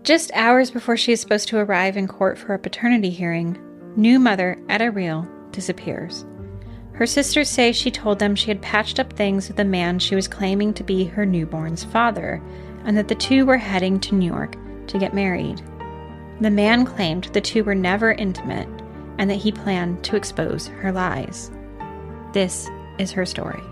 Just hours before she is supposed to arrive in court for a paternity hearing, new mother Etta Riel disappears. Her sisters say she told them she had patched up things with the man she was claiming to be her newborn's father, and that the two were heading to New York to get married. The man claimed the two were never intimate, and that he planned to expose her lies. This is her story.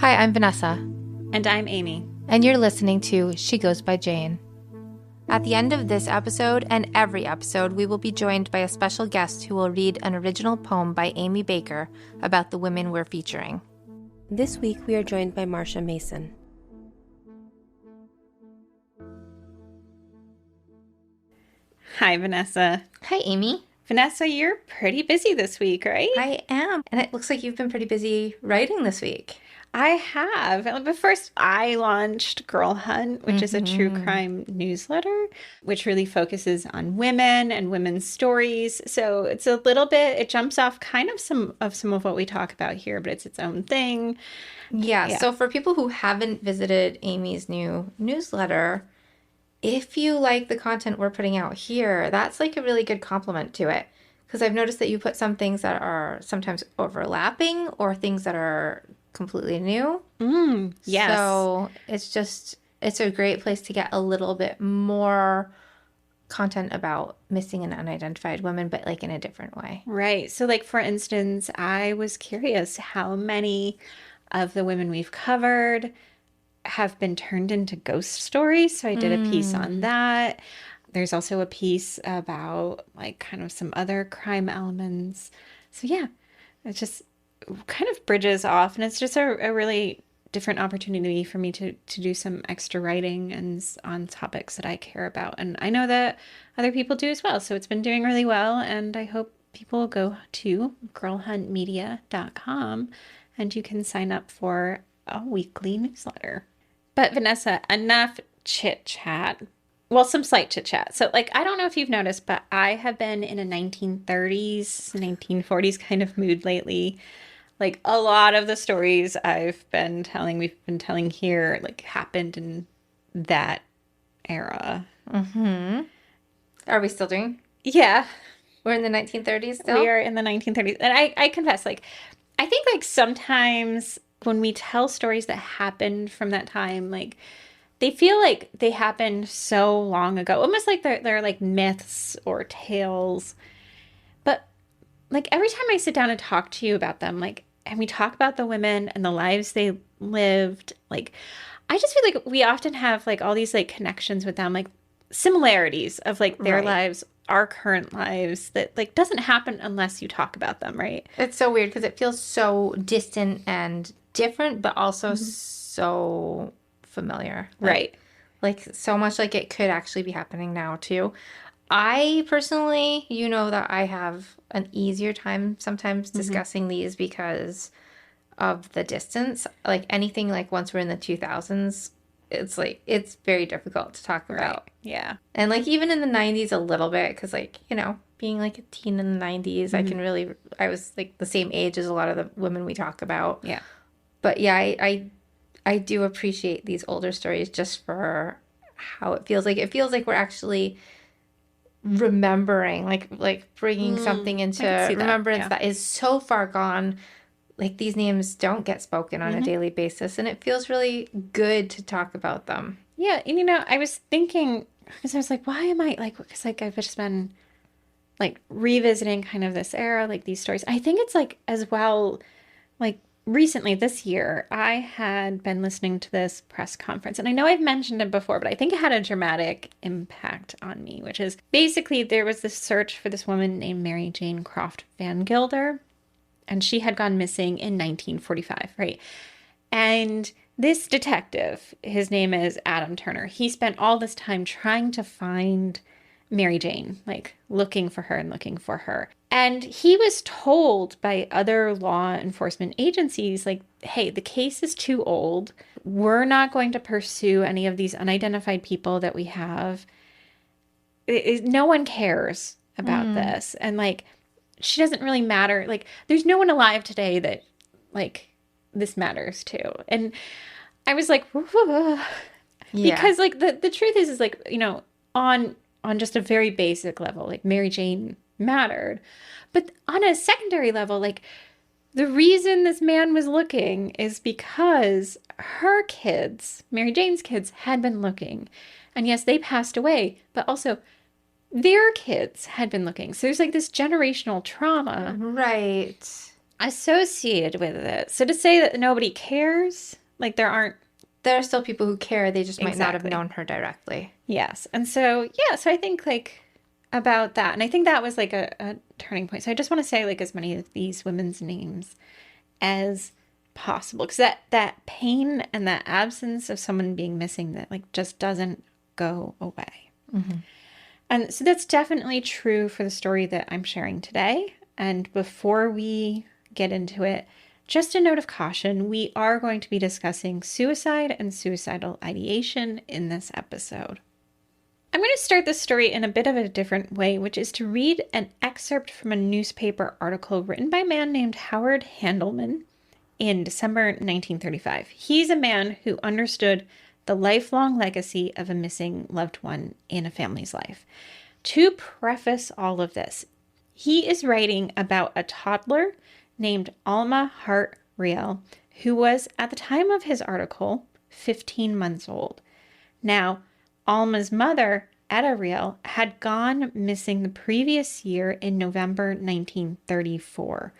Hi, I'm Vanessa. And I'm Aimee. And you're listening to She Goes by Jane. At the end of this episode and every episode, we will be joined by a special guest who will read an original poem by Amy Baker about the women we're featuring. This week, we are joined by Marsha Mason. Hi, Vanessa. Hi, Amy. Vanessa, you're pretty busy this week, right? I am. And it looks like you've been pretty busy writing this week. I have. But first, I launched Girl Hunt, which is a true crime newsletter, which really focuses on women and women's stories. So it's a little bit, it jumps off kind of some of what we talk about here, but it's its own thing. Yeah. So for people who haven't visited Amy's new newsletter, if you like the content we're putting out here, that's like a really good compliment to it. Because I've noticed that you put some things that are sometimes overlapping or things that are completely new. Yes. So it's a great place to get a little bit more content about missing and unidentified women, but like in a different way. Right. So like, for instance, I was curious how many of the women we've covered have been turned into ghost stories. So I did a piece on that. There's also a piece about like kind of some other crime elements. So yeah, it just kind of bridges off, and it's just a really different opportunity for me to do some extra writing and on topics that I care about. And I know that other people do as well. So it's been doing really well, and I hope people will go to girlhuntmedia.com and you can sign up for a weekly newsletter. But Vanessa, enough chit chat. Well, some slight chit chat. So like, I don't know if you've noticed, but I have been in a 1930s, 1940s kind of mood lately. Like a lot of the stories we've been telling here, like happened in that era. Are we still doing? Yeah. We're in the 1930s still? We are in the 1930s. And I confess, like, I think like sometimes when we tell stories that happened from that time, like they feel like they happened so long ago, almost like they're like myths or tales. But like every time I sit down and talk to you about them, like, and we talk about the women and the lives they lived, like, I just feel like we often have like all these like connections with them, like similarities of like their lives, our current lives, that like doesn't happen unless you talk about them, right? It's so weird because it feels so distant and different, but also so familiar. Right. Like so much like it could actually be happening now too. I personally, you know that I have an easier time sometimes discussing these because of the distance. Like anything like once we're in the 2000s, it's like, it's very difficult to talk about. Yeah. And like even in the 90s a little bit, because like, you know, being like a teen in the 90s, I was like the same age as a lot of the women we talk about. Yeah. But yeah, I do appreciate these older stories just for how it feels like. It feels like we're actually remembering, like bringing something into remembrance that is so far gone. Like these names don't get spoken on a daily basis, and it feels really good to talk about them. Yeah, and you know, I was thinking, because I was like, why am I like, because like I've just been like revisiting kind of this era, like these stories. I think it's like as well, like recently this year, I had been listening to this press conference, and I know I've mentioned it before, but I think it had a dramatic impact on me, which is basically there was this search for this woman named Mary Jane Croft Van Gilder, and she had gone missing in 1945, right? And this detective, his name is Adam Turner, he spent all this time trying to find Mary Jane, like looking for her and looking for her. And he was told by other law enforcement agencies, like, hey, the case is too old. We're not going to pursue any of these unidentified people that we have. No one cares about this. And like, she doesn't really matter. Like, there's no one alive today that like this matters to. And I was like, Yeah. because like the truth is like, on just a very basic level, like Mary Jane mattered. But on a secondary level, like the reason this man was looking is because her kids, Mary Jane's kids, had been looking. And yes, they passed away, but also their kids had been looking. So there's like this generational trauma Right. associated with it. So to say that nobody cares, like there aren't. There are still people who care. They just might not have Exactly. known her directly. Yes. And so, yeah, so I think like about that. And I think that was like a turning point. So I just want to say like as many of these women's names as possible. Because that pain and that absence of someone being missing that like just doesn't go away. Mm-hmm. And so that's definitely true for the story that I'm sharing today. And before we get into it, just a note of caution, we are going to be discussing suicide and suicidal ideation in this episode. I'm going to start this story in a bit of a different way, which is to read an excerpt from a newspaper article written by a man named Howard Handelman in December 1935. He's a man who understood the lifelong legacy of a missing loved one in a family's life. To preface all of this, he is writing about a toddler named Alma Hart Riel, who was, at the time of his article, 15 months old. Now, Alma's mother, Etta Riel, had gone missing the previous year in November 1934,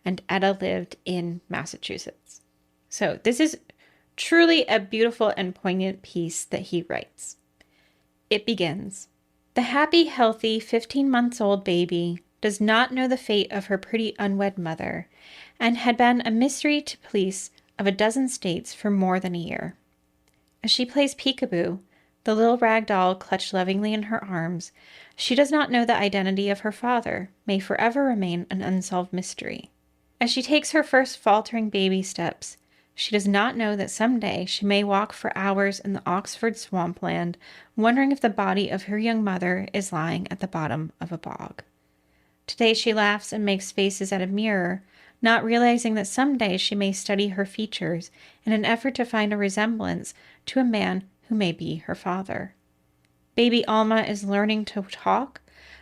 and Etta lived in Massachusetts. So this is truly a beautiful and poignant piece that he writes. It begins, "The happy, healthy, 15-month-old baby does not know the fate of her pretty unwed mother, and had been a mystery to police of a dozen states for more than a year. As she plays peekaboo, the little rag doll clutched lovingly in her arms, she does not know the identity of her father, may forever remain an unsolved mystery. As she takes her first faltering baby steps, she does not know that someday she may walk for hours in the Oxford swampland, wondering if the body of her young mother is lying at the bottom of a bog. Today she laughs and makes faces at a mirror, not realizing that someday she may study her features in an effort to find a resemblance to a man who may be her father. Baby Alma is learning to talk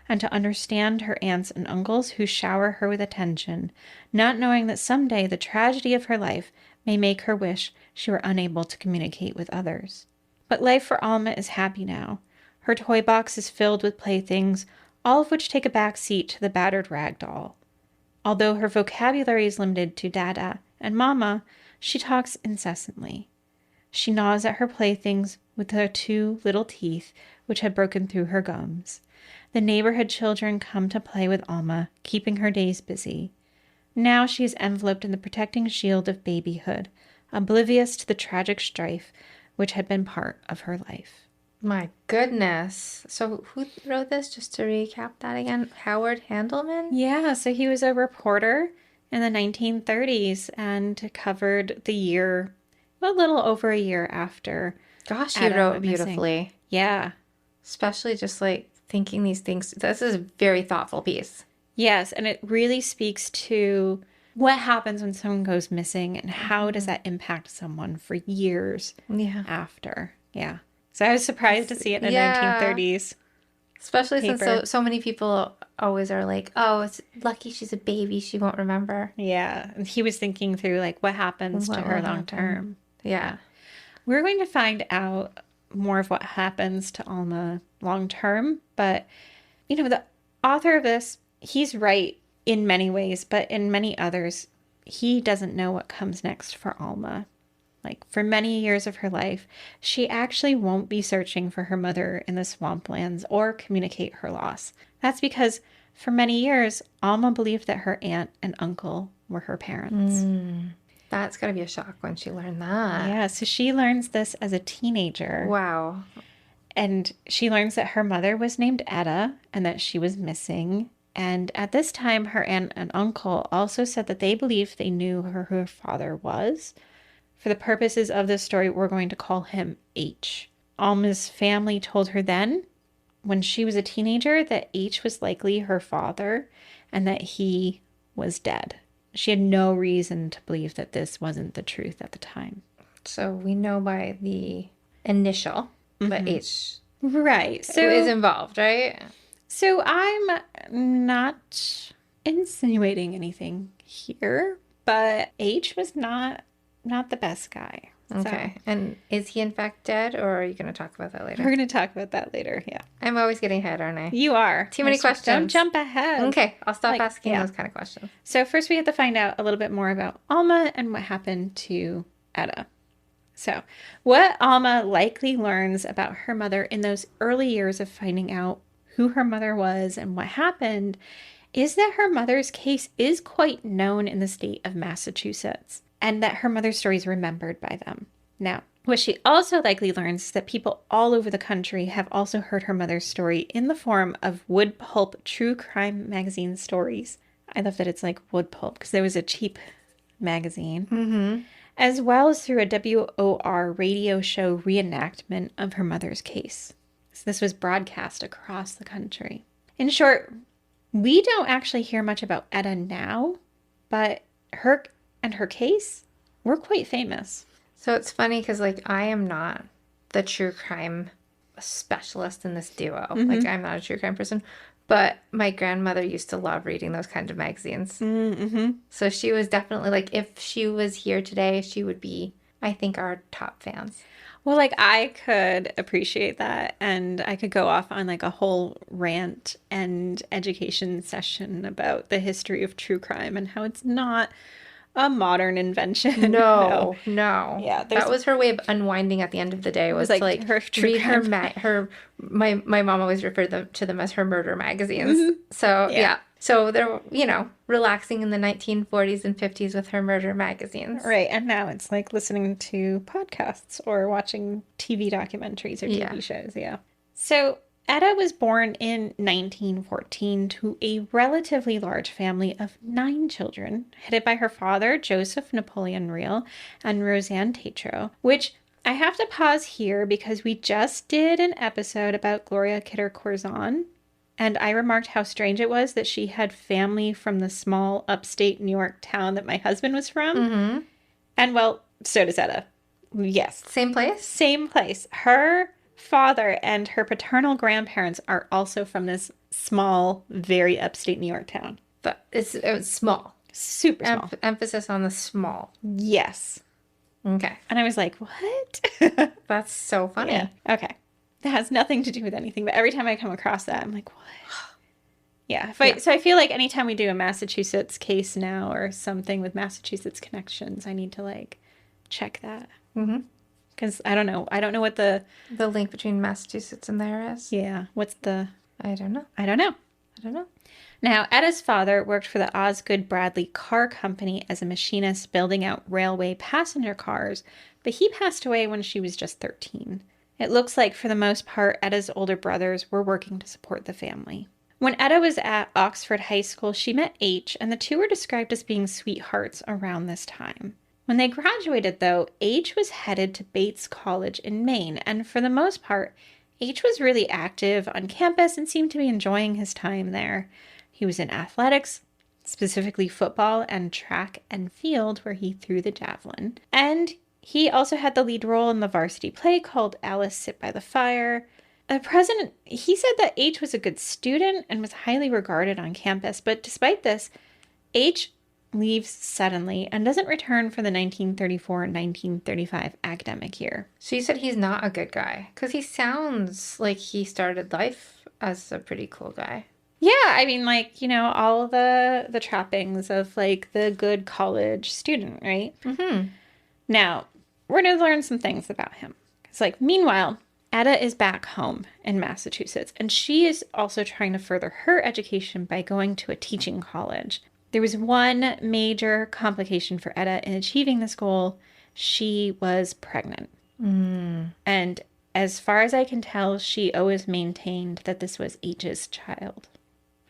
and to understand her aunts and uncles who shower her with attention, not knowing that someday the tragedy of her life may make her wish she were unable to communicate with others. But life for Alma is happy now. Her toy box is filled with playthings, all of which take a back seat to the battered rag doll. Although her vocabulary is limited to Dada and Mama, she talks incessantly. She gnaws at her playthings with her two little teeth, which had broken through her gums. The neighborhood children come to play with Alma, keeping her days busy. Now she is enveloped in the protecting shield of babyhood, oblivious to the tragic strife which had been part of her life." My goodness. So who wrote this? Just to recap that again. Howard Handelman? Yeah, so he was a reporter in the 1930s and covered the year, a little over a year after. Gosh, he Etta wrote went missing. beautifully. Yeah. Especially just like thinking these things. This is a very thoughtful piece. Yes, and it really speaks to what happens when someone goes missing and how does that impact someone for years Yeah. after. Yeah. So I was surprised to see it in the Yeah. 1930s. Especially since paper. so many people always are like, oh, it's lucky she's a baby. She won't remember. Yeah. And he was thinking through like what happens What to will her happen? long term. Yeah. We're going to find out more of what happens to Alma long term, but the author of this, he's right in many ways, but in many others, he doesn't know what comes next for Alma. Like for many years of her life, she actually won't be searching for her mother in the swamplands or communicate her loss. That's because for many years, Alma believed that her aunt and uncle were her parents. That's got to be a shock when she learned that. Yeah, so she learns this as a teenager. Wow. And she learns that her mother was named Etta and that she was missing. And at this time, her aunt and uncle also said that they believed they knew who her father was. For the purposes of this story, we're going to call him H. Alma's family told her then, when she was a teenager, that H was likely her father and that he was dead. She had no reason to believe that this wasn't the truth at the time. So we know by the initial that Mm-hmm. H Right. is involved, right? So I'm not insinuating anything here, but H was not the best guy. Okay. And is he in fact dead, or are you going to talk about that So later? we're going to talk about that later. Yeah. I'm always getting ahead, aren't I? You are. Too many questions. Don't jump ahead. Okay. I'll stop Like, asking yeah. those kind of questions. So first we have to find out a little bit more about Alma and what happened to Etta. So, what Alma likely learns about her mother in those early years of finding out who her mother was and what happened is that her mother's case is quite known in the state of Massachusetts and that her mother's story is remembered by them. Now, what she also likely learns is that people all over the country have also heard her mother's story in the form of wood pulp true crime magazine stories. I love that it's like wood pulp because there was a cheap magazine. Mm-hmm. As well as through a WOR radio show reenactment of her mother's case. So this was broadcast across the country. In short, we don't actually hear much about Etta now, but her and her case were quite famous. So it's funny because, like, I am not the true crime specialist in this duo. Mm-hmm. Like, I'm not a true crime person. But my grandmother used to love reading those kinds of magazines. Mm-hmm. So she was definitely, like, if she was here today, she would be, I think, our top fans. Well, like, I could appreciate that, and I could go off on like a whole rant and education session about the history of true crime and how it's not a modern invention. No. Yeah, That was her way of unwinding at the end of the day, was like to, like, her true read her my mom always referred to them as her murder magazines. Mm-hmm. So, yeah. So they're, relaxing in the 1940s and 50s with her murder magazines. Right, and now it's like listening to podcasts or watching TV documentaries or TV shows, yeah. So Etta was born in 1914 to a relatively large family of 9 children, headed by her father, Joseph Napoleon Riel, and Roseanne Tatro, which I have to pause here because we just did an episode about Gloria Kidder-Curzon, and I remarked how strange it was that she had family from the small upstate New York town that my husband was from. Mm-hmm. And, well, so does Etta. Yes. Same place? Same place. Her father and her paternal grandparents are also from this small, very upstate New York town. But it was small. Super small. Emphasis on the small. Yes. Okay. And I was like, what? That's so funny. Yeah. Okay. That has nothing to do with anything, but every time I come across that, I'm like, what? Yeah. So I feel like anytime we do a Massachusetts case now or something with Massachusetts connections, I need to like check that. Mm-hmm. Because I don't know. I don't know what the link between Massachusetts and there is. Yeah. What's the... I don't know. I don't know. Now, Etta's father worked for the Osgood Bradley Car Company as a machinist building out railway passenger cars, but he passed away when she was just 13. It looks like, for the most part, Etta's older brothers were working to support the family. When Etta was at Oxford High School, she met H, and the two were described as being sweethearts around this time. When they graduated, though, H was headed to Bates College in Maine, and for the most part, H was really active on campus and seemed to be enjoying his time there. He was in athletics, specifically football and track and field, where he threw the javelin. And he also had the lead role in the varsity play called Alice Sit by the Fire. The president, he said that H was a good student and was highly regarded on campus, but despite this, H leaves suddenly and doesn't return for the 1934-1935 academic year. So you said he's not a good guy, because he sounds like he started life as a pretty cool guy. Yeah, I mean, like, all the trappings of, like, the good college student, right? Mm-hmm. Now, we're going to learn some things about him. It's like, meanwhile, Etta is back home in Massachusetts, and she is also trying to further her education by going to a teaching college. There was one major complication for Etta in achieving this goal. She was pregnant. Mm. And as far as I can tell, she always maintained that this was H's child.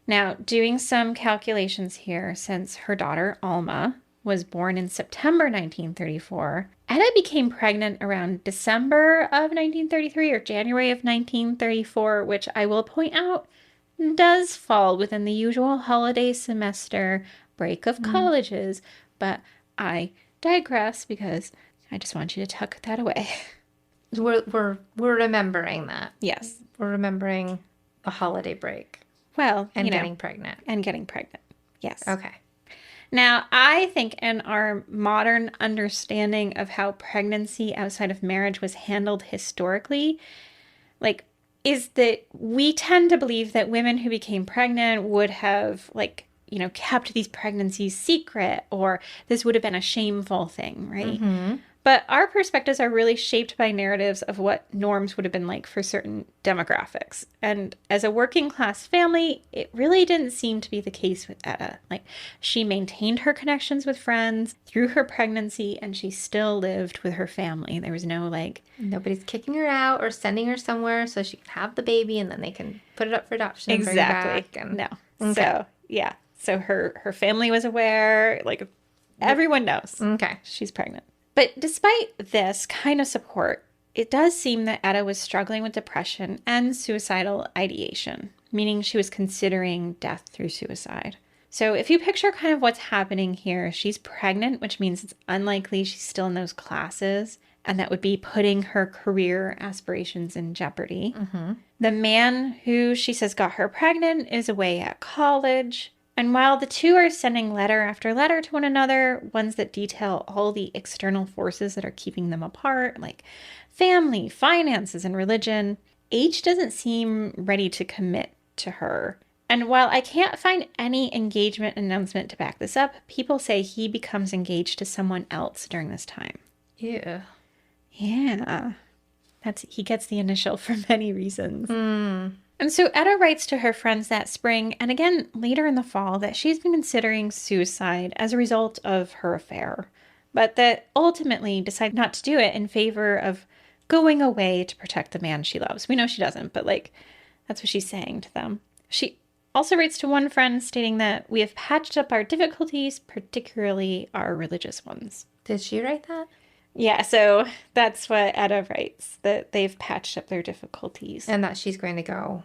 Now, doing some calculations here, since her daughter, Alma, was born in September 1934, Etta became pregnant around December of 1933 or January of 1934, which I will point out does fall within the usual holiday semester break of colleges, but I digress because I just want you to tuck that away. We're remembering that. Yes. We're remembering a holiday break. Well, and getting pregnant. And getting pregnant. Yes. Okay. Now, I think in our modern understanding of how pregnancy outside of marriage was handled historically, like, is that we tend to believe that women who became pregnant would have, like, kept these pregnancies secret, or this would have been a shameful thing, right? Mm-hmm. But our perspectives are really shaped by narratives of what norms would have been like for certain demographics. And as a working class family, it really didn't seem to be the case with Etta. Like, she maintained her connections with friends through her pregnancy, and she still lived with her family. There was no nobody's kicking her out or sending her somewhere so she can have the baby and then they can put it up for adoption and bring it back. And... No. Okay. So, yeah. So her family was aware. Like, everyone knows. Okay. She's pregnant. But despite this kind of support, it does seem that Etta was struggling with depression and suicidal ideation, meaning she was considering death through suicide. So if you picture kind of what's happening here, she's pregnant, which means it's unlikely she's still in those classes, and that would be putting her career aspirations in jeopardy. Mm-hmm. The man who she says got her pregnant is away at college. And while the two are sending letter after letter to one another, ones that detail all the external forces that are keeping them apart, like family, finances, and religion, H doesn't seem ready to commit to her. And while I can't find any engagement announcement to back this up, people say he becomes engaged to someone else during this time. Yeah. Yeah. He gets the initial for many reasons. Mm. And so Etta writes to her friends that spring, and again later in the fall, that she's been considering suicide as a result of her affair, but that ultimately decided not to do it in favor of going away to protect the man she loves. We know she doesn't, but that's what she's saying to them. She also writes to one friend stating that we have patched up our difficulties, particularly our religious ones. Did she write that? Yeah, so that's what Etta writes, that they've patched up their difficulties. And that she's going to go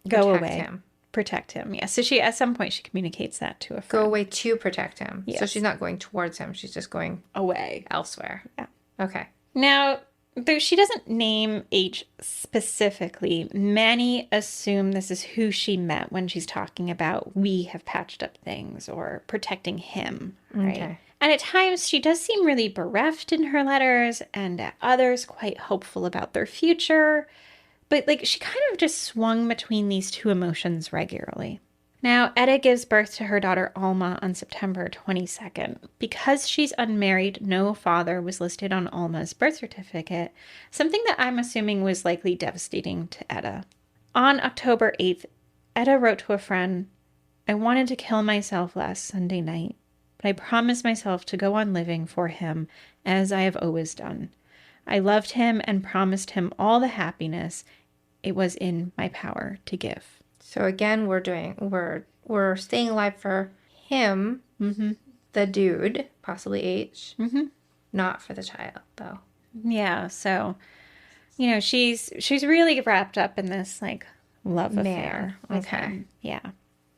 away. Protect him, yeah. So she, at some point, she communicates that to a friend. Go away to protect him. Yes. So she's not going towards him. She's just going away. Elsewhere. Yeah. Okay. Now, though she doesn't name H specifically, many assume this is who she met when she's talking about we have patched up things or protecting him, right? Okay. And at times, she does seem really bereft in her letters, and at others, quite hopeful about their future. But, she kind of just swung between these two emotions regularly. Now, Etta gives birth to her daughter Alma on September 22nd. Because she's unmarried, no father was listed on Alma's birth certificate, something that I'm assuming was likely devastating to Etta. On October 8th, Etta wrote to a friend, "I wanted to kill myself last Sunday night. I promised myself to go on living for him as I have always done. I loved him and promised him all the happiness it was in my power to give." So again, we're staying alive for him, Mm-hmm. the dude, possibly H, Mm-hmm. not for the child, though. Yeah, so she's really wrapped up in this love affair. with Okay. him. Yeah.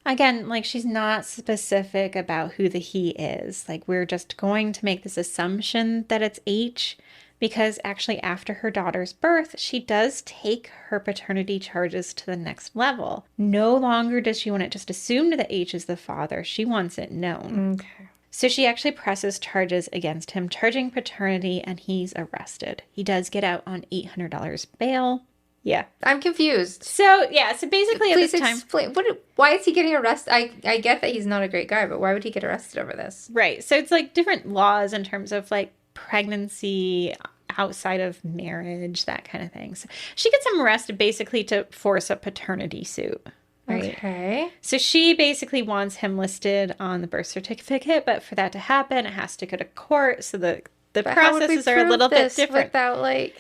Again, she's not specific about who the he is. We're just going to make this assumption that it's H, because actually after her daughter's birth, she does take her paternity charges to the next level. No longer does she want it just assumed that H is the father. She wants it known. Okay. So she actually presses charges against him, charging paternity, and he's arrested. He does get out on $800 bail. Yeah. I'm confused. So, yeah, so basically at Please this time... explain. Why is he getting arrested? I get that he's not a great guy, but why would he get arrested over this? Right. So it's different laws in terms of pregnancy outside of marriage, that kind of thing. So she gets him arrested basically to force a paternity suit. Right. Okay. So she basically wants him listed on the birth certificate, but for that to happen, it has to go to court. So the processes are a little bit different. Without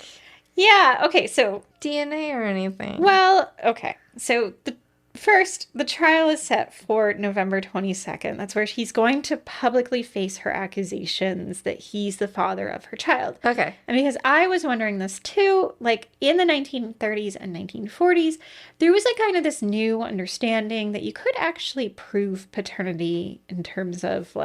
Yeah. Okay. So DNA or anything. Well, okay. So the trial is set for November 22nd. That's where he's going to publicly face her accusations that he's the father of her child. Okay. And because I was wondering this too, in the 1930s and 1940s, there was kind of this new understanding that you could actually prove paternity in terms of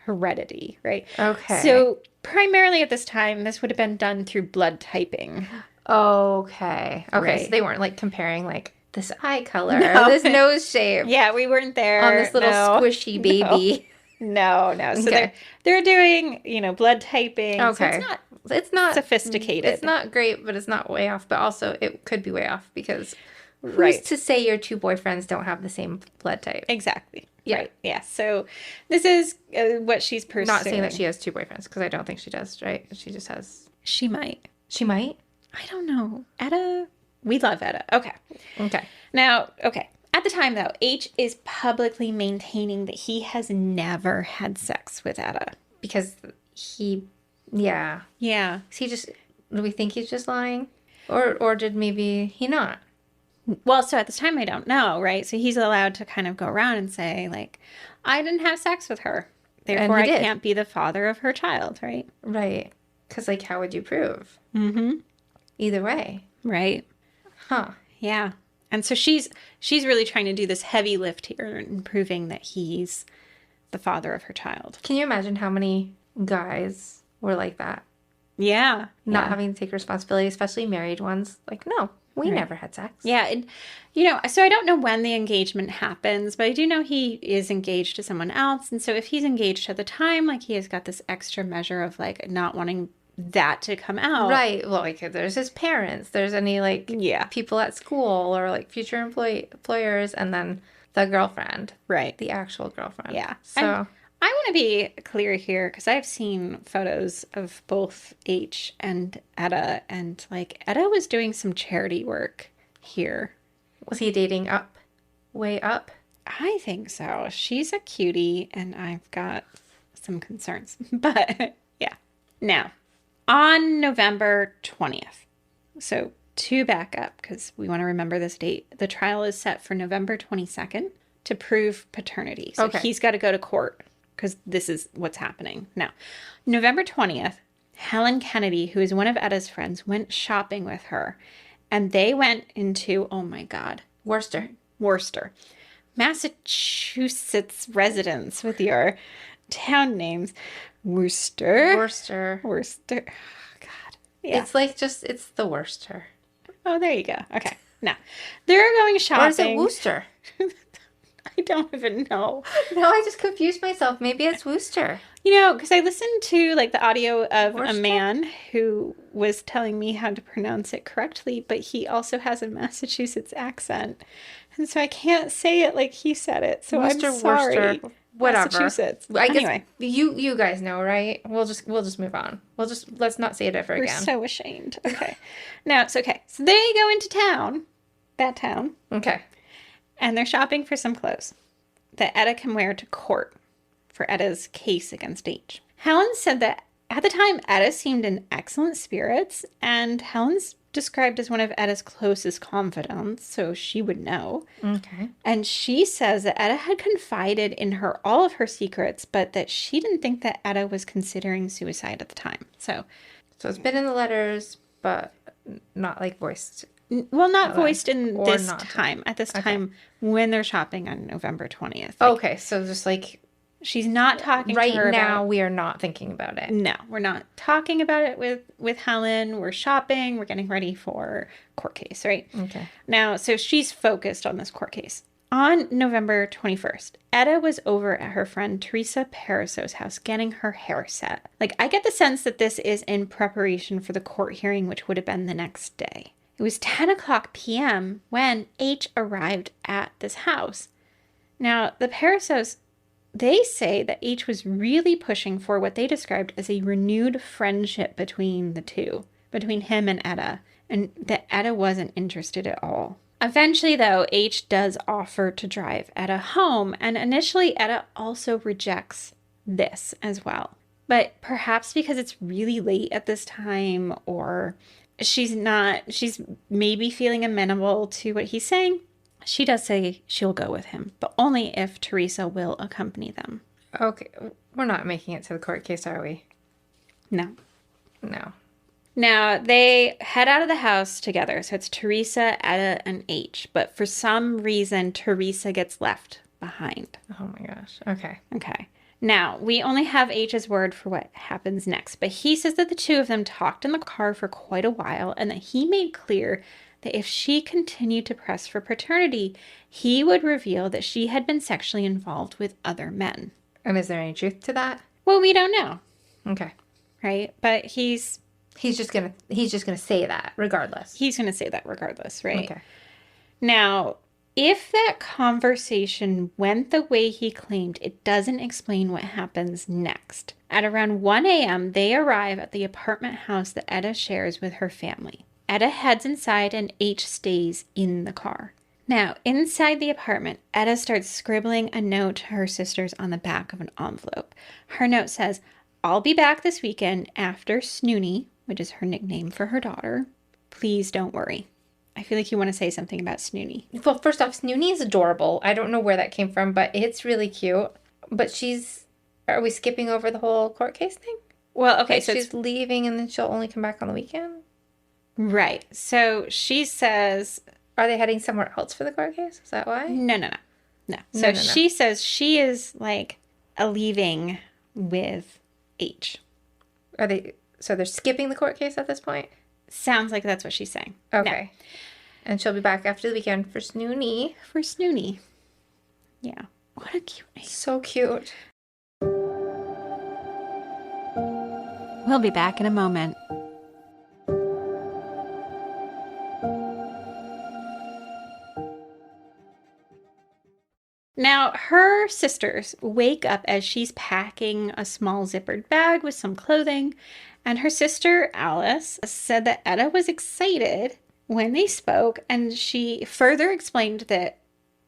heredity, right? Okay. So primarily at this time, this would have been done through blood typing. Okay. Okay. Right. So they weren't like comparing like this eye color, No. or this nose shape Yeah, we weren't there. on this little No. squishy No. baby. No. So Okay. they're doing, blood typing. Okay. So It's not sophisticated. It's not great, but it's not way off. But also, it could be way off because who's Right. to say your two boyfriends don't have the same blood type? Exactly. Yeah. Right. Yeah. So this is what she's pursuing. Not saying that she has two boyfriends because I don't think she does. Right? She just has. She might. She might. I don't know. Etta. We love Etta. Okay. Okay. Now, okay. At the time, though, H is publicly maintaining that he has never had sex with Etta. Because he, yeah. Yeah. Is he just? Do we think he's just lying, or did maybe he not? Well, so at this time, I don't know, right? So he's allowed to kind of go around and say, like, I didn't have sex with her. Therefore, I did. can't be the father of her child, right? Right. Because like, how would you prove? Mm-hmm. Either way. Right. Huh. Yeah. And so she's really trying to do this heavy lift here and proving that he's the father of her child. Can you imagine how many guys were like that? Yeah. Not having to take responsibility, especially married ones. Like, no, we never had sex. Yeah. And, so I don't know when the engagement happens, but I do know he is engaged to someone else. And so if he's engaged at the time, like he has got this extra measure of like not wanting that to come out. Right. Well, like there's his parents, there's any like Yeah. people at school or like future employers, and then the girlfriend. Right. The actual girlfriend. Yeah. So And I want to be clear here because I've seen photos of both H and Etta, and like Etta was doing some charity work here. was he dating up? Way up? I think so. She's a cutie, and I've got some concerns. But yeah. Now, on November 20th, so to back up, because we want to remember this date, the trial is set for November 22nd to prove paternity. So he's got to go to court because this is what's happening. Now, November 20th, Helen Kennedy, who is one of Etta's friends, went shopping with her. And they went into, oh my God, Worcester, Massachusetts residence with your town names. Worcester. Oh, God. Yeah. It's like it's the Worcester. Oh, there you go. Okay. Now, they're going shopping. Or is it Worcester? I don't even know. No, I just confused myself. Maybe it's Worcester. Because I listened to like the audio of Worcester? a man who was telling me how to pronounce it correctly, but he also has a Massachusetts accent. And so I can't say it like he said it. So Worcester, I'm sorry. Worcester, whatever. Massachusetts. I guess Anyway, you guys know, right? We'll just move on. Let's not say it ever we're again. so ashamed. Okay. Now it's okay. So they go into that town, Okay. and they're shopping for some clothes that Etta can wear to court for Etta's case against H. Helen said that at the time, Etta seemed in excellent spirits, and Helen's described as one of Etta's closest confidants, so she would know. Okay. And she says that Etta had confided in her all of her secrets, but that she didn't think that Etta was considering suicide at the time. So it's been in the letters, but not like voiced. well, not voiced in Or this not. time, at this time when they're shopping on November 20th. Okay, so just like She's not talking right to her now, about, we are not thinking about it. no, we're not talking about it with Helen. We're shopping. We're getting ready for court case, right? Okay. Now, so she's focused on this court case. On November 21st, Etta was over at her friend Teresa Paraso's house getting her hair set. Like, I get the sense that this is in preparation for the court hearing, which would have been the next day. It was 10 o'clock p.m. when H arrived at this house. Now, the Parasos, they say that H was really pushing for what they described as a renewed friendship between the two, between him and Etta, and that Etta wasn't interested at all. Eventually, though, H does offer to drive Etta home, and initially Etta also rejects this as well. But perhaps because it's really late at this time, or she's maybe feeling amenable to what he's saying, she does say she'll go with him, but only if Teresa will accompany them. Okay. We're not making it to the court case, are we? No. No. Now, they head out of the house together. So it's Teresa, Etta, and H. But for some reason, Teresa gets left behind. Oh my gosh. Okay. Okay. Now, we only have H's word for what happens next, but he says that the two of them talked in the car for quite a while and that he made clear that if she continued to press for paternity, he would reveal that she had been sexually involved with other men. And is there any truth to that? Well, we don't know, Okay. right? But he's just gonna say that regardless. going to say that regardless, right? Okay. Now, if that conversation went the way he claimed, it doesn't explain what happens next. At around 1 a.m., they arrive at the apartment house that Etta shares with her family. Etta heads inside and H stays in the car. Now, inside the apartment, Etta starts scribbling a note to her sisters on the back of an envelope. Her note says, "I'll be back this weekend after Snoonie," which is her nickname for her daughter. "Please don't worry." I feel like you want to say something about Snoonie. Well, first off, Snoonie is adorable. I don't know where that came from, but it's really cute. But are we skipping over the whole court case thing? Well, okay, Like so she's leaving and then she'll only come back on the weekend? right. So she says, Are they heading somewhere else for the court case? Is that why? no. So No. she says she is like leaving with H. So they're skipping the court case at this point? Sounds like that's what she's saying. Okay. And she'll be back after the weekend for Snoonie. For Snoonie. Yeah. What a cute name. So cute. We'll be back in a moment. Now, her sisters wake up as she's packing a small zippered bag with some clothing, and her sister Alice said that Etta was excited when they spoke, and she further explained that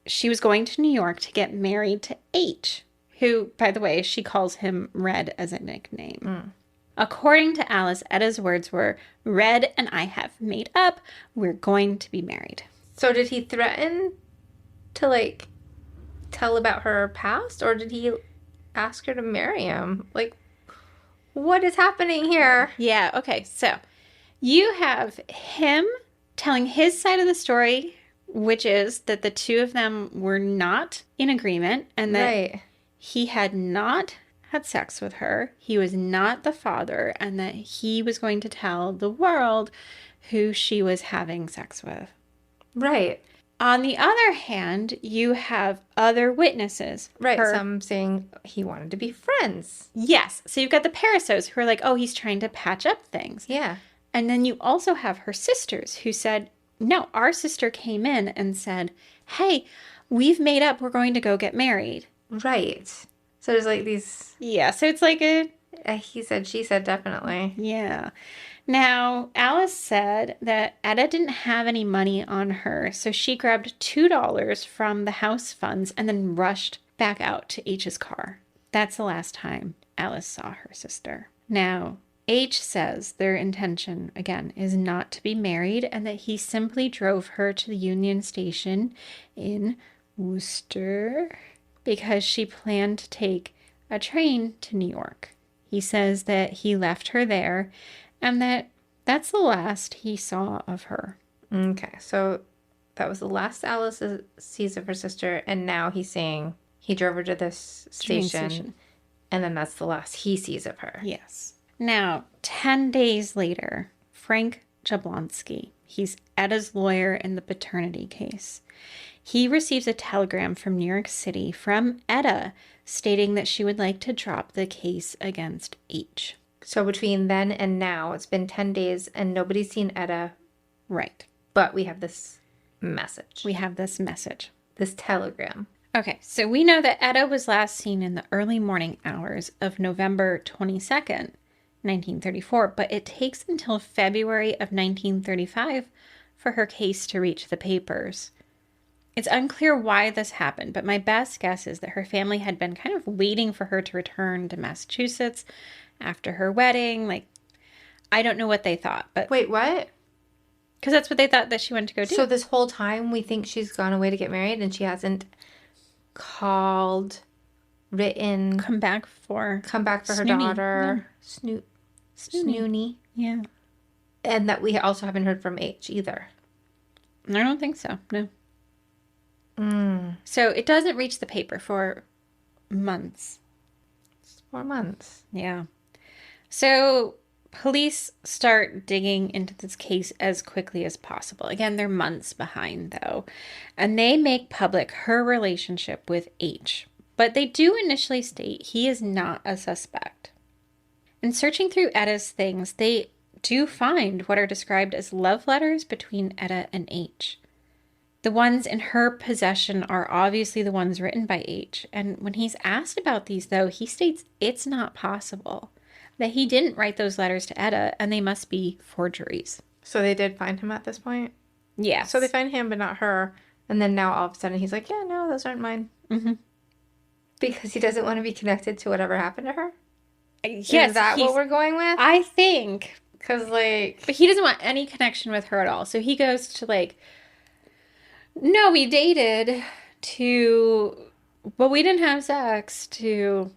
she was going to New York to get married to H, who, by the way, she calls him Red as a nickname. According to Alice, Etta's words were, "Red and I have made up. We're going to be married." So did he threaten to, tell about her past? Or did he ask her to marry him? What is happening here? Yeah, okay. So you have him telling his side of the story, which is that the two of them were not in agreement and that Right. he had not had sex with her. He was not the father, and that he was going to tell the world who she was having sex with. Right. On the other hand, you have other witnesses. Right. Some saying he wanted to be friends. Yes. So you've got the Parasos who are like, oh, he's trying to patch up things. Yeah. And then you also have her sisters who said, no, our sister came in and said, hey, we've made up. We're going to go get married. Right. So there's these... Yeah. So it's like a... he said, she said, definitely. Yeah. Now, Alice said that Etta didn't have any money on her, so she grabbed $2 from the house funds and then rushed back out to H's car. That's the last time Alice saw her sister. Now, H says their intention, again, is not to be married and that he simply drove her to the Union Station in Worcester because she planned to take a train to New York. He says that he left her there and that's the last he saw of her. Okay, so that was the last Alice sees of her sister, and now he's saying he drove her to this station, and then that's the last he sees of her. Yes. Now, 10 days later, Frank Jablonski, he's Etta's lawyer in the paternity case. He receives a telegram from New York City from Etta stating that she would like to drop the case against H. So between then and now, it's been 10 days and nobody's seen Etta. Right. But we have this message. This telegram. Okay, so we know that Etta was last seen in the early morning hours of November 22nd, 1934, but it takes until February of 1935 for her case to reach the papers. It's unclear why this happened, but my best guess is that her family had been kind of waiting for her to return to Massachusetts after her wedding. I don't know what they thought, but... Wait, what? Because that's what they thought that she went to go do. So this whole time we think she's gone away to get married and she hasn't called, written... Come back for her daughter. Yeah. Snoonie. Yeah. And that we also haven't heard from H either. I don't think so, no. So it doesn't reach the paper for months. 4 months. Yeah. So police start digging into this case as quickly as possible. Again, they're months behind, though. And they make public her relationship with H. But they do initially state he is not a suspect. In searching through Etta's things, they do find what are described as love letters between Etta and H. The ones in her possession are obviously the ones written by H. And when he's asked about these, though, he states it's not possible, that he didn't write those letters to Etta, and they must be forgeries. So they did find him at this point? Yes. So they find him, but not her. And then now all of a sudden he's like, yeah, no, those aren't mine. Mm-hmm. Because he doesn't want to be connected to whatever happened to her? Yes. Is that what we're going with? I think. Because, like... But he doesn't want any connection with her at all. So he goes to, like, no, we dated, to, but we didn't have sex, to,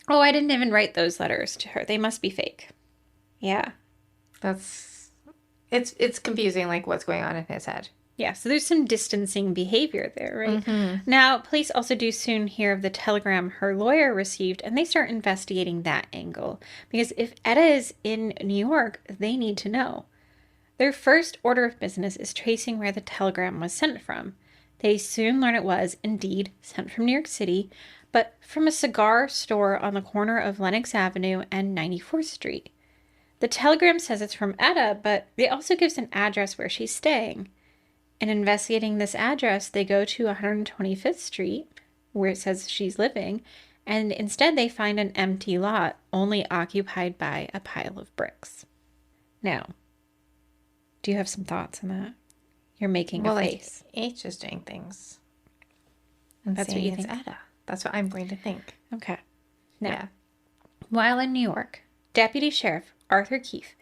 oh, I didn't even write those letters to her. They must be fake. Yeah. It's confusing, like, what's going on in his head. Yeah, so there's some distancing behavior there, right? Mm-hmm. Now, police also do soon hear of the telegram her lawyer received, and they start investigating that angle. Because if Etta is in New York, they need to know. Their first order of business is tracing where the telegram was sent from. They soon learn it was, indeed, sent from New York City, but from a cigar store on the corner of Lenox Avenue and 94th Street. The telegram says it's from Etta, but it also gives an address where she's staying. In investigating this address, they go to 125th Street, where it says she's living, and instead they find an empty lot, only occupied by a pile of bricks. Now, do you have some thoughts on that? You're making a face. Like, H is doing things. And That's what saying you it's think? Etta. That's what I'm going to think. Okay. Now, Yeah. while in New York, Deputy Sheriff Arthur Keefe,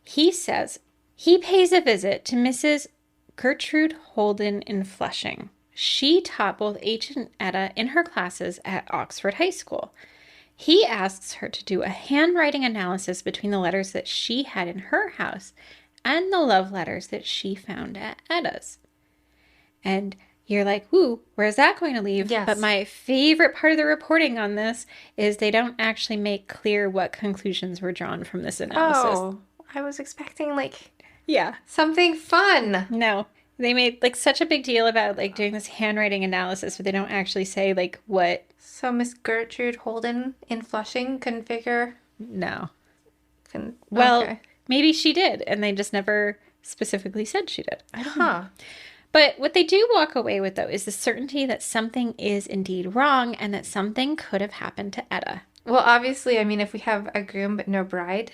he says he pays a visit to Mrs. Gertrude Holden in Flushing. She taught both H and Etta in her classes at Oxford High School. He asks her to do a handwriting analysis between the letters that she had in her house and the love letters that she found at Etta's. And you're like, ooh, where's that going to leave? Yes. But my favorite part of the reporting on this is they don't actually make clear what conclusions were drawn from this analysis. Oh, I was expecting, like, Yeah. something fun. No. They made, like, such a big deal about, like, doing this handwriting analysis, but they don't actually say, like, what. So Miss Gertrude Holden in Flushing couldn't figure... No. Well, Okay. Maybe she did, and they just never specifically said she did. I don't know. Huh. But what they do walk away with, though, is the certainty that something is indeed wrong and that something could have happened to Etta. Well, obviously, I mean, if we have a groom but no bride,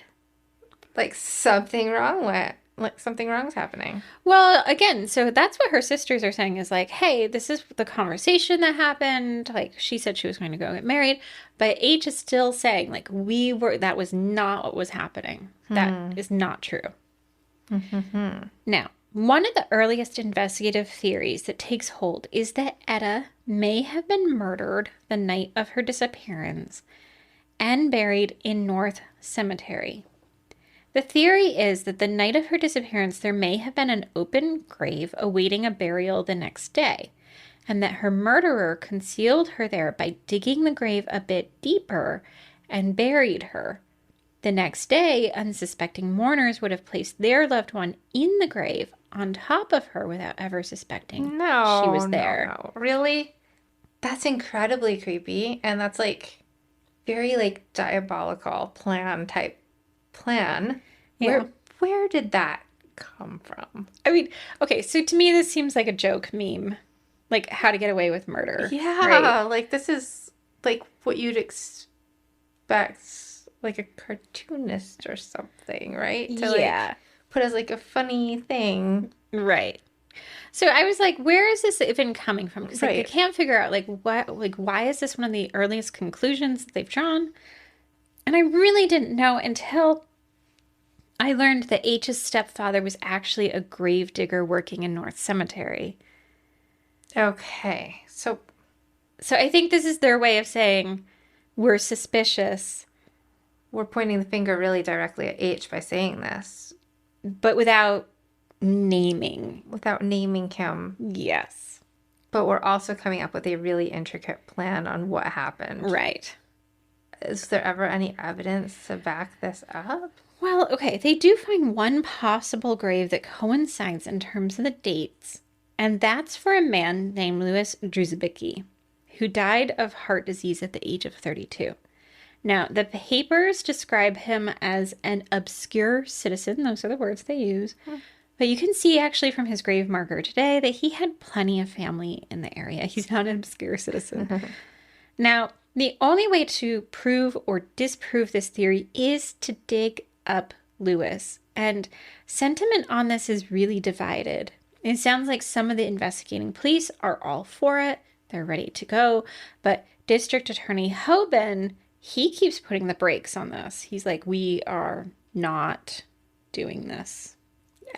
like, something wrong's happening. Well, again, so that's what her sisters are saying is like, hey, this is the conversation that happened. Like, she said she was going to go get married, but H is still saying, like, that was not what was happening. That is not true. Mm-hmm. Now, one of the earliest investigative theories that takes hold is that Etta may have been murdered the night of her disappearance and buried in North Cemetery. The theory is that the night of her disappearance, there may have been an open grave awaiting a burial the next day, and that her murderer concealed her there by digging the grave a bit deeper and buried her. The next day, unsuspecting mourners would have placed their loved one in the grave on top of her without ever suspecting she was there. No. Really? That's incredibly creepy, and that's, like, very, like, diabolical plan. Yeah. Where did that come from? I mean, okay, so to me, this seems like a joke meme. Like, how to get away with murder. Yeah, right? like, this is, like, what you'd expect, like, a cartoonist or something, right? To, Yeah. like, put as, like, a funny thing. Right. So I was like, where is this even coming from? Because, like, I Right. can't figure out, like, what, like, why is this one of the earliest conclusions that they've drawn? And I really didn't know until I learned that H's stepfather was actually a gravedigger working in North Cemetery. Okay, so So I think this is their way of saying we're suspicious, we're pointing the finger really directly at H by saying this, but without naming. without naming him. Yes. But we're also coming up with a really intricate plan on what happened. Right. is there ever any evidence to back this up? Well, okay, they do find one possible grave that coincides in terms of the dates, and that's for a man named Louis Druzebicki, who died of heart disease at the age of 32. Now, the papers describe him as an obscure citizen. Those are the words they use. But you can see actually from his grave marker today that he had plenty of family in the area. He's not an obscure citizen. Now, the only way to prove or disprove this theory is to dig up Louis. And sentiment on this is really divided. It sounds like some of the investigating police are all for it. They're ready to go. But District Attorney Hoban, he keeps putting the brakes on this. He's like, we are not doing this.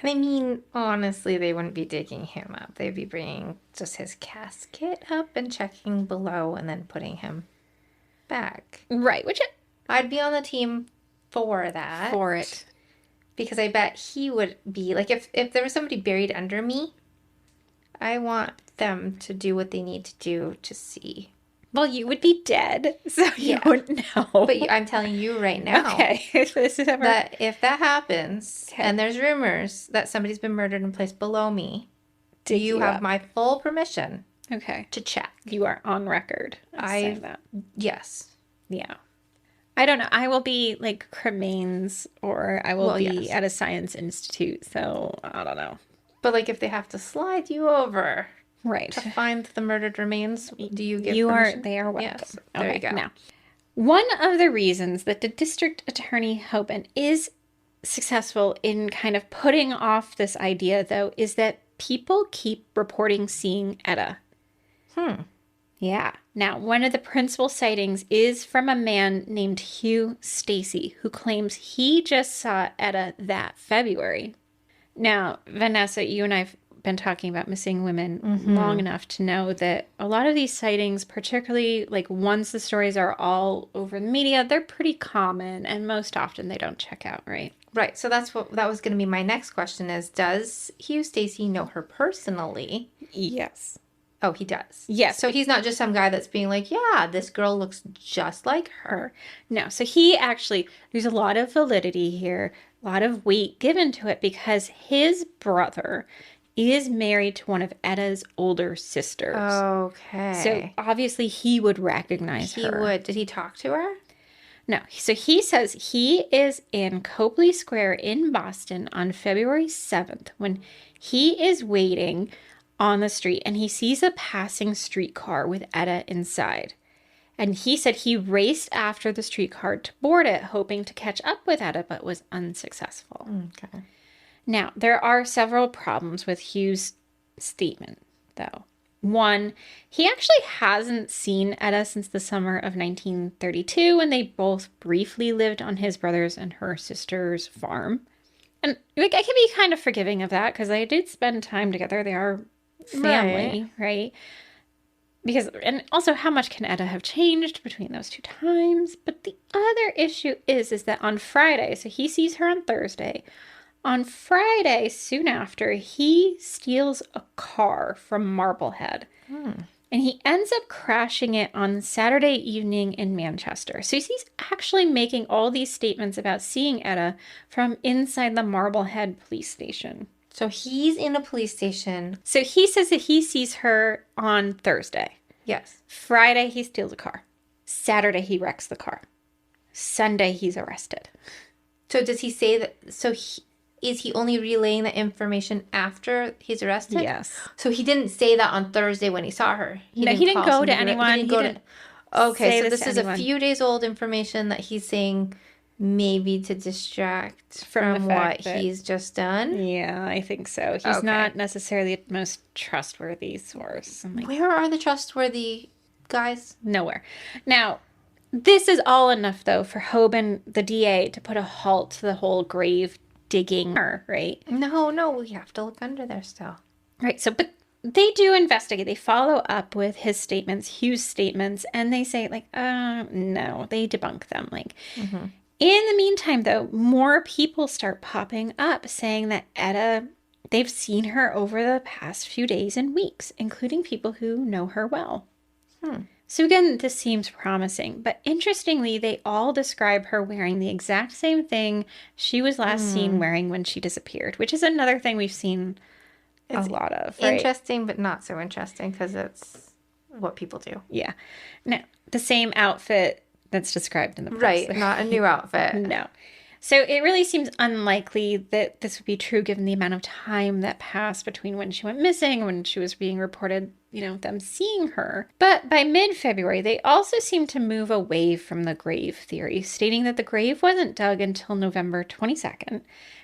I mean, honestly, they wouldn't be digging him up. They'd be bringing just his casket up and checking below and then putting him back. Right, which I'd be on the team for that. for it. Because I bet he would be, like, if there was somebody buried under me, I want them to do what they need to do to see. Well, you would be dead, so you Yeah. wouldn't know. But I'm telling you right now. Okay, if this is ever... That if that happens, Okay. and there's rumors that somebody's been murdered and placed below me, Dig you you have up. my full permission Okay, to check. you are on record as saying that. Yes. Yeah. I don't know. I will be like cremains or I will Well, be yes. at a science institute, so I don't know. But, like, if they have to slide you over Right. to find the murdered remains, do you give You permission? they are welcome. Yes. There you go. Now, one of the reasons that the district attorney Hoban is successful in kind of putting off this idea, though, is that people keep reporting seeing Etta. Yeah. Now, one of the principal sightings is from a man named Hugh Stacy, who claims he just saw Etta that February. Now, Vanessa, you and I've been talking about missing women long enough to know that a lot of these sightings, particularly like once the stories are all over the media, they're pretty common and most often they don't check out, right? Right. So that was going to be my next question is, does Hugh Stacy know her personally? Yes. Oh, he does. Yes. So he's not just some guy that's being like, yeah, this girl looks just like her. No, so he actually, there's a lot of validity here, a lot of weight given to it because his brother is married to one of Etta's older sisters. Okay. So obviously he would recognize he her. would. Did he talk to her? No, so he says he is in Copley Square in Boston on February 7th when he is waiting on the street and he sees a passing streetcar with Etta inside. And he said he raced after the streetcar to board it, hoping to catch up with Etta, but was unsuccessful. Okay. Now, there are several problems with Hugh's statement, though. One, he actually hasn't seen Etta since the summer of 1932 when they both briefly lived on his brother's and her sister's farm. And like, I can be kind of forgiving of that because they did spend time together. They are family, right? Because, and also how much can Etta have changed between those two times? But the other issue is that on Friday, so he sees her on Thursday. On Friday, soon after, he steals a car from Marblehead. And he ends up crashing it on Saturday evening in Manchester. So he's actually making all these statements about seeing Etta from inside the Marblehead police station. So he's in a police station. So he says that he sees her on Thursday. Yes. Friday, he steals a car. Saturday, he wrecks the car. Sunday, he's arrested. So does he say that? So is he only relaying the information after he's arrested? Yes. So he didn't say that on Thursday when he saw her. He didn't call go somebody to anyone. He didn't go to. Okay, say so this this to is a anyone. few days old information that he's saying maybe to distract From from the what fact that- he's just done. Yeah, I think so. He's Okay. not necessarily the most trustworthy source. I'm like, Where are the trustworthy guys? nowhere. Now, this is all enough, though, for Hoban, the DA, to put a halt to the whole grave digging, right? No, we have to look under there still. Right. So, but they do investigate. They follow up with his statements, Hugh's statements, and they say, like, no, they debunk them. Like, in the meantime, though, more people start popping up saying that Etta, they've seen her over the past few days and weeks, including people who know her well. So again, this seems promising, but interestingly, they all describe her wearing the exact same thing she was last seen wearing when she disappeared, which is another thing we've seen It's a lot of, right? interesting, but not so interesting because it's what people do. Yeah. Now, the same outfit that's described in the press. Right, not a new outfit. No. So it really seems unlikely that this would be true given the amount of time that passed between when she went missing and when she was being reported, them seeing her. But by mid-February, they also seemed to move away from the grave theory, stating that the grave wasn't dug until November 22nd.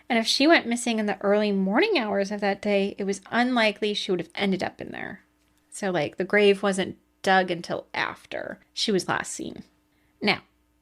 And if she went missing in the early morning hours of that day, it was unlikely she would have ended up in there. So, the grave wasn't dug until after she was last seen. Now,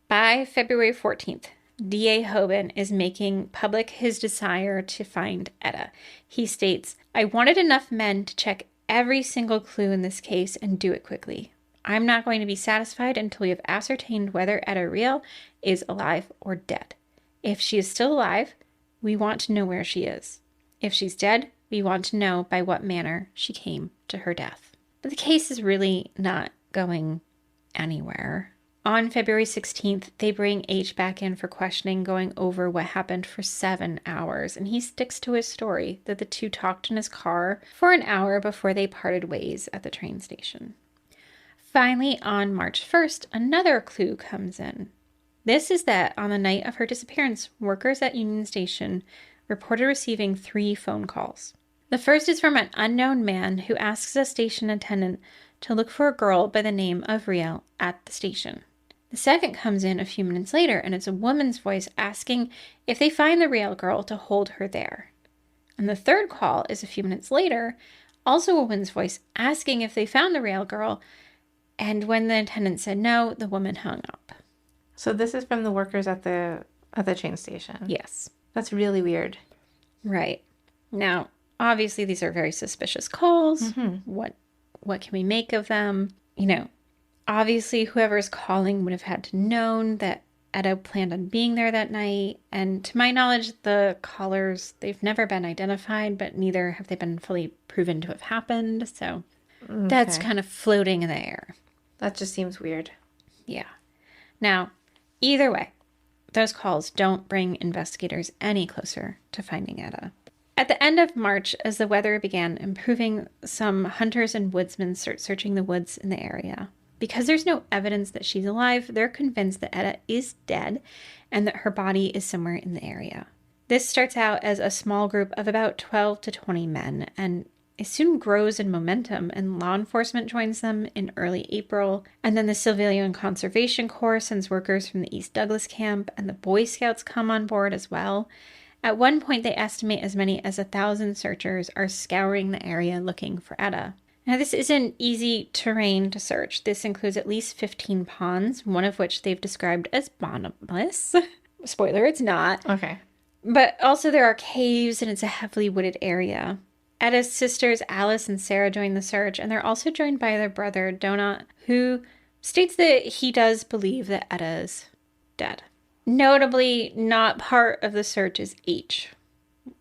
by February 14th, D.A. Hoban is making public his desire to find Etta. He states, "I wanted enough men to check every single clue in this case and do it quickly. I'm not going to be satisfied until we have ascertained whether Etta Riel is alive or dead. If she is still alive, we want to know where she is. If she's dead, we want to know by what manner she came to her death." But the case is really not going anywhere. On February 16th, they bring H back in for questioning, going over what happened for 7 hours, and he sticks to his story that the two talked in his car for an hour before they parted ways at the train station. Finally, on March 1st, another clue comes in. This is that on the night of her disappearance, workers at Union Station reported receiving 3 phone calls. The first is from an unknown man who asks a station attendant to look for a girl by the name of Riel at the station. The second comes in a few minutes later, and it's a woman's voice asking if they find the Riel girl to hold her there. And the third call is a few minutes later, also a woman's voice asking if they found the Riel girl, and when the attendant said no, the woman hung up. So this is from the workers at the train station. Yes. That's really weird. Right. Now, obviously, these are very suspicious calls. Mm-hmm. What can we make of them? Obviously, whoever's calling would have had to known that Etta planned on being there that night. And to my knowledge, the callers, they've never been identified, but neither have they been fully proven to have happened. So that's kind of floating in the air. That just seems weird. Yeah. Now, either way, those calls don't bring investigators any closer to finding Etta. At the end of March, as the weather began improving, some hunters and woodsmen start searching the woods in the area. Because there's no evidence that she's alive, they're convinced that Etta is dead and that her body is somewhere in the area. This starts out as a small group of about 12 to 20 men, and it soon grows in momentum, and law enforcement joins them in early April, and then the Civilian Conservation Corps sends workers from the East Douglas camp, and the Boy Scouts come on board as well. At one point, they estimate as many as 1,000 searchers are scouring the area looking for Etta. Now, this isn't easy terrain to search. This includes at least 15 ponds, one of which they've described as bottomless. Spoiler, it's not. Okay. But also there are caves, and it's a heavily wooded area. Etta's sisters, Alice and Sarah, join the search, and they're also joined by their brother, Donat, who states that he does believe that Etta is dead. Notably, not part of the search is H.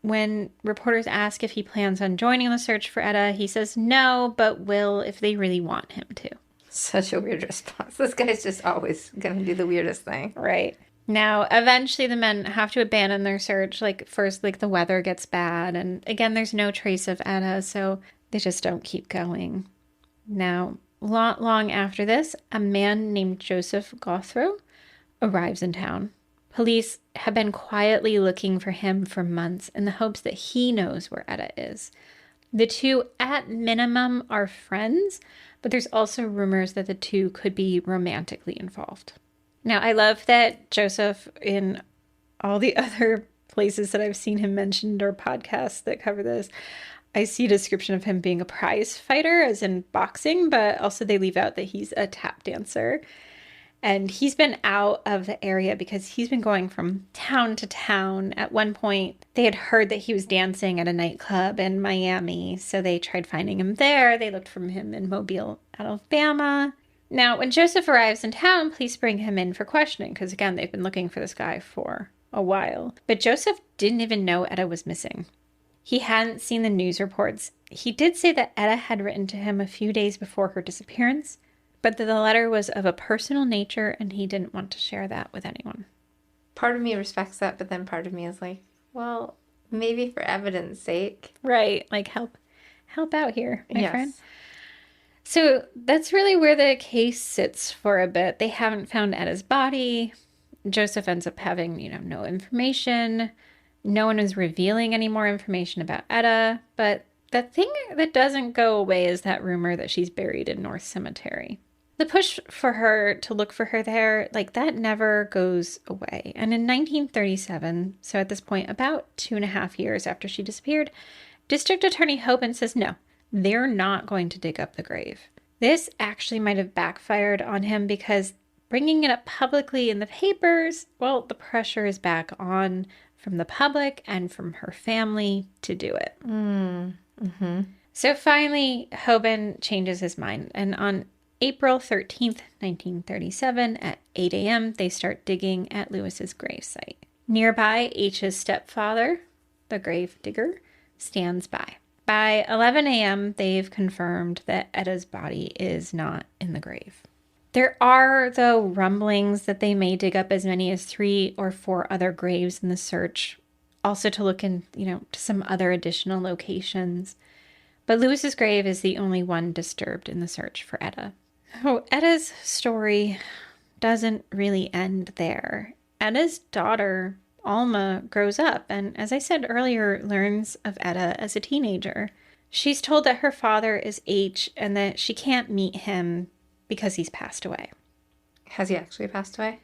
When reporters ask if he plans on joining the search for Etta, he says no, but will if they really want him to. Such a weird response. This guy's just always going to do the weirdest thing. Right. Now, eventually the men have to abandon their search. First, the weather gets bad, and again, there's no trace of Etta, so they just don't keep going. Now, long after this, a man named Joseph Gothrow arrives in town. Police have been quietly looking for him for months in the hopes that he knows where Etta is. The two, at minimum, are friends, but there's also rumors that the two could be romantically involved. Now, I love that Joseph, in all the other places that I've seen him mentioned or podcasts that cover this, I see a description of him being a prize fighter, as in boxing, but also they leave out that he's a tap dancer. And he's been out of the area because he's been going from town to town. At one point, they had heard that he was dancing at a nightclub in Miami, so they tried finding him there. They looked for him in Mobile, Alabama. Now, when Joseph arrives in town, police bring him in for questioning because, again, they've been looking for this guy for a while. But Joseph didn't even know Etta was missing. He hadn't seen the news reports. He did say that Etta had written to him a few days before her disappearance, but that the letter was of a personal nature and he didn't want to share that with anyone. Part of me respects that, but then part of me is like, well, maybe for evidence sake. Right. Like help out here, my Yes. friend. So that's really where the case sits for a bit. They haven't found Etta's body. Joseph ends up having, no information. No one is revealing any more information about Etta. But the thing that doesn't go away is that rumor that she's buried in North Cemetery. The push for her to look for her there, that never goes away. And in 1937, so at this point, about 2.5 years after she disappeared, District Attorney Hoban says no, they're not going to dig up the grave. This actually might have backfired on him because bringing it up publicly in the papers, well, the pressure is back on from the public and from her family to do it. Mm-hmm. So finally, Hoban changes his mind. And on April 13th, 1937, at 8 a.m., they start digging at Lewis's gravesite. Nearby, H's stepfather, the grave digger, stands by. By 11 a.m., they've confirmed that Etta's body is not in the grave. There are, though, rumblings that they may dig up as many as 3 or 4 other graves in the search, also to look in, to some other additional locations. But Lewis's grave is the only one disturbed in the search for Etta. Oh, Etta's story doesn't really end there. Etta's daughter, Alma, grows up and, as I said earlier, learns of Etta as a teenager. She's told that her father is H and that she can't meet him because he's passed away. Has he actually passed away?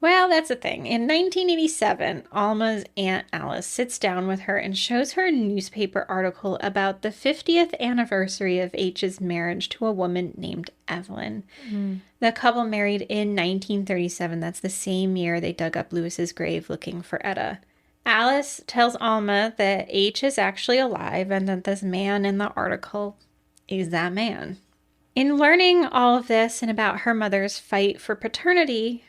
Well, that's the thing. In 1987, Alma's Aunt Alice sits down with her and shows her a newspaper article about the 50th anniversary of H's marriage to a woman named Evelyn. The couple married in 1937. That's the same year they dug up Lewis's grave looking for Etta. Alice tells Alma that H is actually alive and that this man in the article is that man. In learning all of this and about her mother's fight for paternity,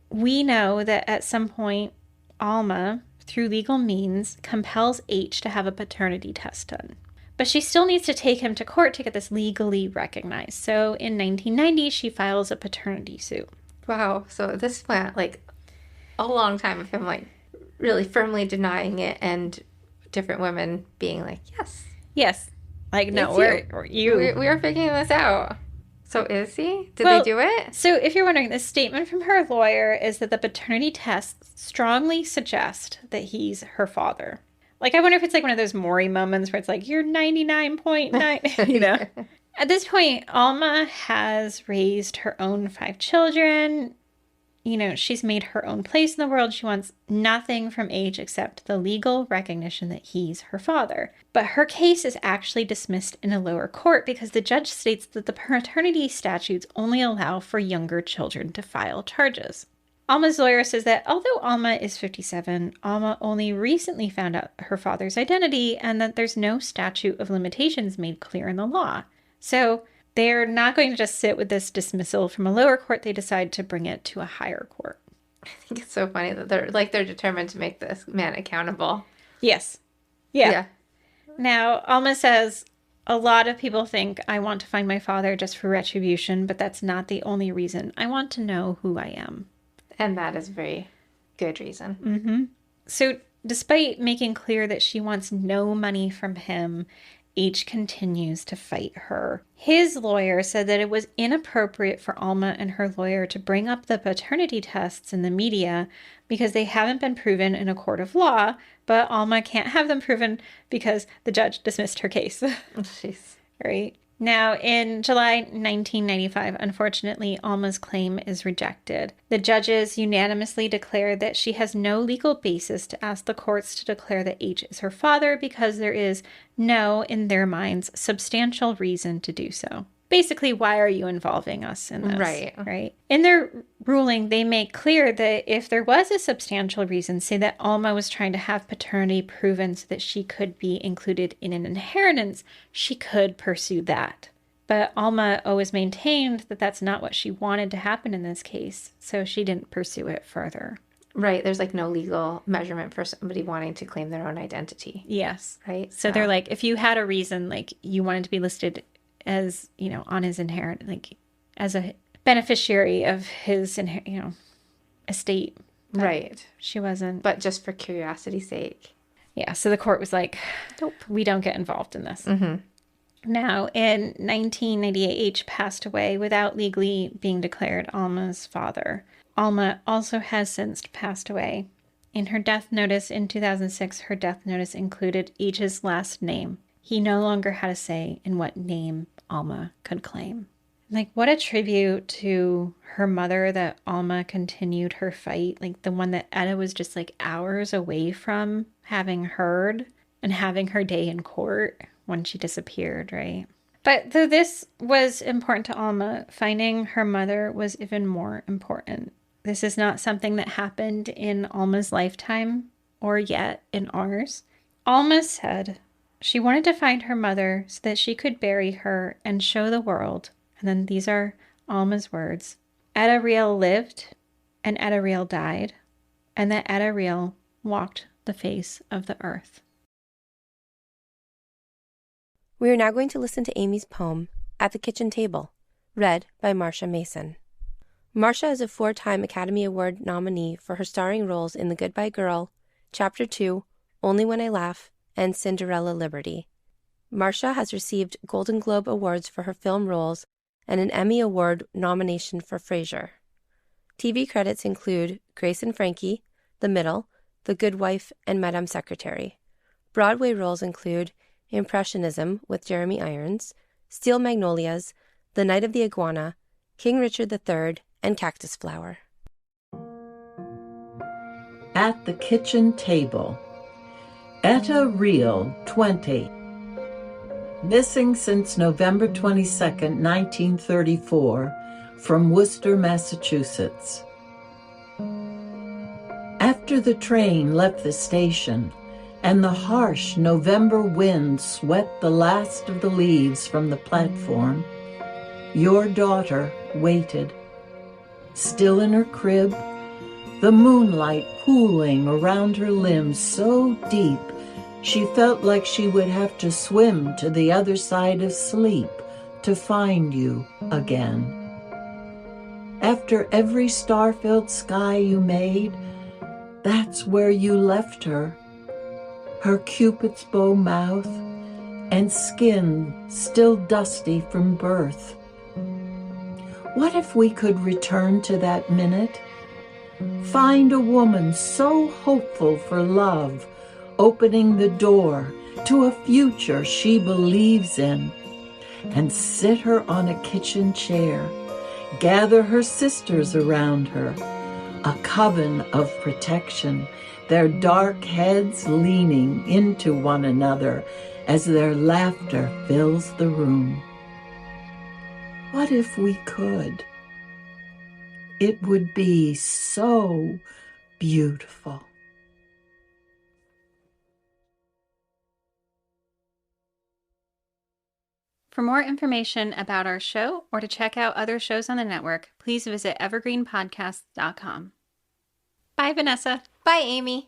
we know that at some point, Alma, through legal means, compels H to have a paternity test done. But she still needs to take him to court to get this legally recognized. So in 1990, she files a paternity suit. Wow. So this went a long time of him really firmly denying it and different women being like, yes. Yes. No, we are figuring this out. So is he? Did they do it? So if you're wondering, the statement from her lawyer is that the paternity tests strongly suggest that he's her father. I wonder if it's one of those Maury moments where it's you're 99.9, At this point, Alma has raised her own 5 children. She's made her own place in the world. She wants nothing from H except the legal recognition that he's her father. But her case is actually dismissed in a lower court because the judge states that the paternity statutes only allow for younger children to file charges. Alma's lawyer says that although Alma is 57, Alma only recently found out her father's identity and that there's no statute of limitations made clear in the law. So they're not going to just sit with this dismissal from a lower court. They decide to bring it to a higher court. I think it's so funny that they're determined to make this man accountable. Yes. Yeah. Now, Alma says, a lot of people think I want to find my father just for retribution, but that's not the only reason. I want to know who I am. And that is a very good reason. Mm-hmm. So despite making clear that she wants no money from him, H continues to fight her. His lawyer said that it was inappropriate for Alma and her lawyer to bring up the paternity tests in the media because they haven't been proven in a court of law, but Alma can't have them proven because the judge dismissed her case. Jeez. Right? Now, in July 1995, unfortunately, Alma's claim is rejected. The judges unanimously declared that she has no legal basis to ask the courts to declare that H is her father because there is no, in their minds, substantial reason to do so. Basically, why are you involving us in this? Right. In their ruling, they make clear that if there was a substantial reason, say that Alma was trying to have paternity proven so that she could be included in an inheritance, she could pursue that. But Alma always maintained that that's not what she wanted to happen in this case, so she didn't pursue it further. Right. There's no legal measurement for somebody wanting to claim their own identity. Yes. Right. So they're if you had a reason, you wanted to be listed as, on his inheritance, as a beneficiary of his, estate. But Right. she wasn't. But just for curiosity's sake. Yeah, so the court was like, nope, we don't get involved in this. Now, in 1998, H passed away without legally being declared Alma's father. Alma also has since passed away. In her death notice in 2006, her death notice included H's last name. He no longer had a say in what name Alma could claim. Like, what a tribute to her mother that Alma continued her fight. Like, the one that Etta was just like hours away from having heard and having her day in court when she disappeared, right? But though this was important to Alma, finding her mother was even more important. This is not something that happened in Alma's lifetime or yet in ours. Alma said she wanted to find her mother so that she could bury her and show the world. And then these are Alma's words. Etta Riel lived and Etta Riel died, and that Etta Riel walked the face of the earth. We are now going to listen to Aimee's poem, At the Kitchen Table, read by Marsha Mason. Marsha is a 4-time Academy Award nominee for her starring roles in The Goodbye Girl, Chapter 2, Only When I Laugh, and Cinderella Liberty. Marsha has received Golden Globe Awards for her film roles and an Emmy Award nomination for Frasier. TV credits include Grace and Frankie, The Middle, The Good Wife, and Madame Secretary. Broadway roles include Impressionism with Jeremy Irons, Steel Magnolias, The Night of the Iguana, King Richard III, and Cactus Flower. At the Kitchen Table. Etta Riel, 20. Missing since November 22nd, 1934, from Worcester, Massachusetts. After the train left the station, and the harsh November wind swept the last of the leaves from the platform, your daughter waited, still in her crib, the moonlight pooling around her limbs so deep she felt like she would have to swim to the other side of sleep to find you again. After every star-filled sky you made, that's where you left her. Her Cupid's bow mouth and skin still dusty from birth. What if we could return to that minute? Find a woman so hopeful for love, opening the door to a future she believes in, and sit her on a kitchen chair, gather her sisters around her, a coven of protection, their dark heads leaning into one another as their laughter fills the room. What if we could? It would be so beautiful. For more information about our show or to check out other shows on the network, please visit evergreenpodcast.com. Bye, Vanessa. Bye, Aimee.